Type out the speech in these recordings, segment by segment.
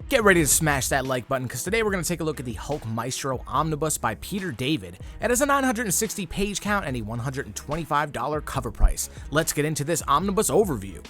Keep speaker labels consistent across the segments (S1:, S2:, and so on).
S1: Get ready to smash that like button because today we're going to take a look at the Hulk MAESTRO Omnibus by Peter David. It has a 960 page count and a $125 cover price. Let's get into this omnibus overview.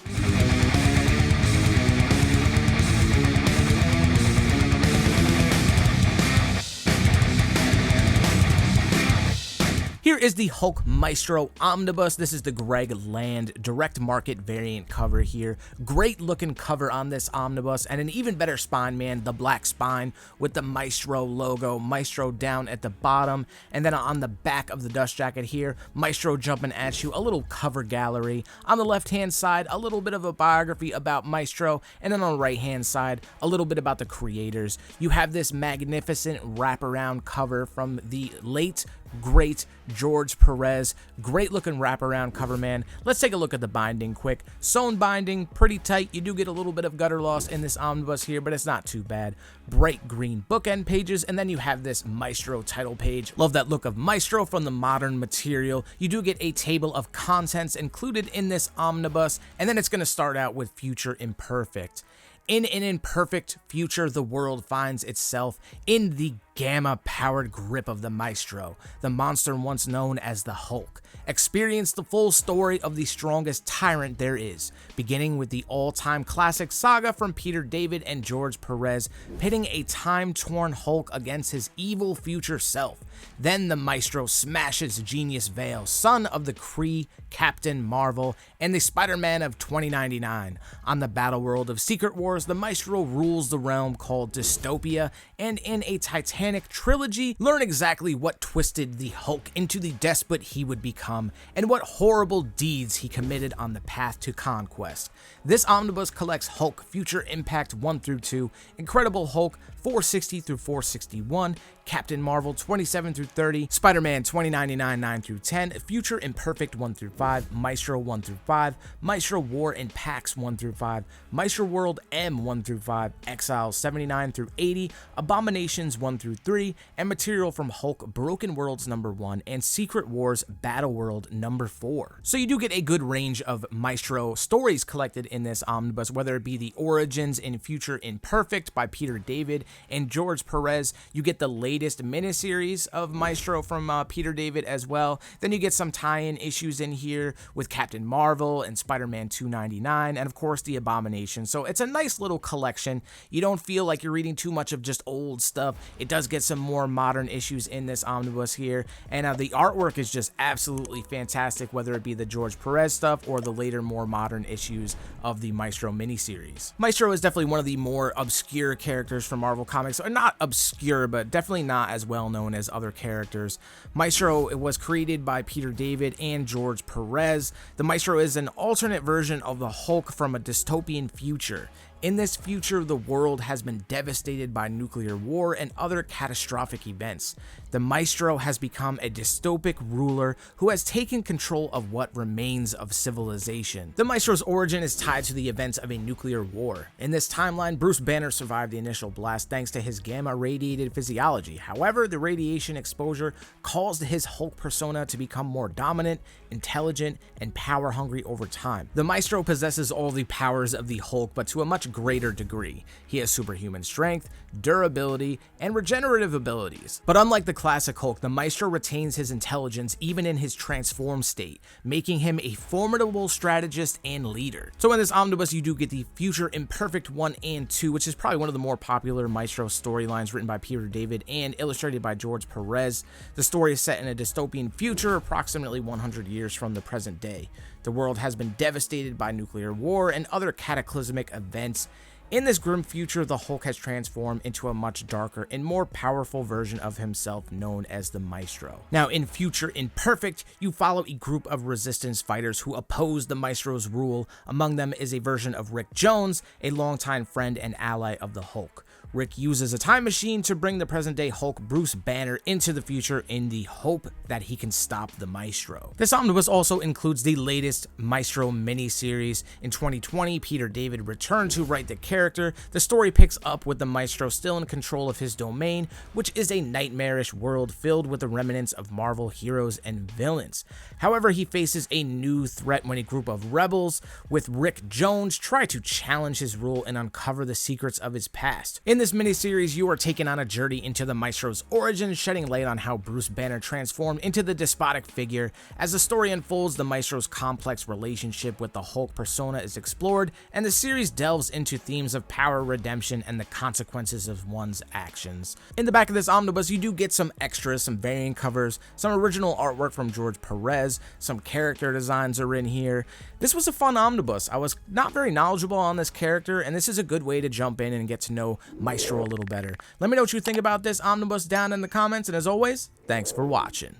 S1: Here is the Hulk MAESTRO Omnibus. This is the Greg Land direct market variant cover here. Great looking cover on this omnibus and an even better spine, man. The black spine with the MAESTRO logo, MAESTRO down at the bottom, and then on the back of the dust jacket here, MAESTRO jumping at you, a little cover gallery. On the left hand side, a little bit of a biography about MAESTRO, and then on the right hand side, a little bit about the creators. You have this magnificent wraparound cover from the late great George Pérez. Great looking wraparound cover, man. Let's take a look at the binding quick. Sewn binding, pretty tight. You do get a little bit of gutter loss in this omnibus here, but it's not too bad. Bright green bookend pages, and then you have this MAESTRO title page. Love that look of MAESTRO from the modern material. You do get a table of contents included in this omnibus, and then it's going to start out with Future Imperfect. In an imperfect future, the world finds itself in the gamma-powered grip of the MAESTRO, the monster once known as the Hulk. Experience the full story of the strongest tyrant there is, beginning with the all-time classic saga from Peter David and George Pérez, pitting a time-torn Hulk against his evil future self. Then the MAESTRO smashes Genis-Vell, son of the Kree Captain Marvel and the Spider-Man of 2099. On the Battleworld of SECRET WARS, the MAESTRO rules the realm called Dystopia, and in a Titanic trilogy, learn exactly what twisted the Hulk into the despot he would become, and what horrible deeds he committed on the path to conquest. This omnibus collects Hulk Future Impact 1 through 2, Incredible Hulk 460 through 461, Captain Marvel 27 through 30, Spider-Man 2099 9 through 10, Future Imperfect 1 through 5, MAESTRO 1 through 5, MAESTRO War and Pax 1 through 5, MAESTRO World M 1 through 5, EXILES 79 through 80, Abominations 1 through 3, and material from Hulk Broken Worlds number 1 and Secret Wars Battleworld number 4. So you do get a good range of MAESTRO stories collected in this omnibus, whether it be the Origins in Future Imperfect by Peter David and George Pérez. You get the latest miniseries of MAESTRO from Peter David as well. Then you get some tie-in issues in here with Captain Marvel and Spider-Man 299, and of course the Abominations. So it's a nice little collection. You don't feel like you're reading too much of just old stuff. It does get some more modern issues in this omnibus here, and the artwork is just absolutely fantastic, whether it be the George Pérez stuff or the later more modern issues of the MAESTRO miniseries. MAESTRO is definitely one of the more obscure characters from Marvel Comics, or not obscure, but definitely not as well known as other characters. MAESTRO was created by Peter David and George Pérez. The MAESTRO is an alternate version of the Hulk from a dystopian future. In this future, the world has been devastated by nuclear war and other catastrophic events. The MAESTRO has become a dystopic ruler who has taken control of what remains of civilization. The MAESTRO's origin is tied to the events of a nuclear war. In this timeline, Bruce Banner survived the initial blast thanks to his gamma-radiated physiology. However, the radiation exposure caused his Hulk persona to become more dominant, intelligent, and power-hungry over time. The MAESTRO possesses all the powers of the Hulk, but to a much greater degree. He has superhuman strength, durability, and regenerative abilities. But unlike the classic Hulk, the MAESTRO retains his intelligence even in his transformed state, making him a formidable strategist and leader. So in this omnibus, you do get the Future Imperfect 1 and 2, which is probably one of the more popular MAESTRO storylines written by Peter David and illustrated by George Pérez. The story is set in a dystopian future approximately 100 years from the present day. The world has been devastated by nuclear war and other cataclysmic events. In this grim future, the Hulk has transformed into a much darker and more powerful version of himself known as the MAESTRO. Now, in Future Imperfect, you follow a group of resistance fighters who oppose the MAESTRO's rule. Among them is a version of Rick Jones, a longtime friend and ally of the Hulk. Rick uses a time machine to bring the present-day Hulk Bruce Banner into the future in the hope that he can stop the Maestro. This omnibus also includes the latest Maestro miniseries. In 2020, Peter David returned to write the character. The story picks up with the Maestro still in control of his domain, which is a nightmarish world filled with the remnants of Marvel heroes and villains. However, he faces a new threat when a group of rebels with Rick Jones try to challenge his rule and uncover the secrets of his past. In this miniseries, you are taken on a journey into the Maestro's origins, shedding light on how Bruce Banner transformed into the despotic figure. As the story unfolds, the Maestro's complex relationship with the Hulk persona is explored, and the series delves into themes of power, redemption, and the consequences of one's actions. In the back of this omnibus, you do get some extras, some variant covers, some original artwork from George Pérez, some character designs are in here. This was a fun omnibus. I was not very knowledgeable on this character, and this is a good way to jump in and get to know Maestro a little better. Let me know what you think about this omnibus down in the comments, and as always, thanks for watching.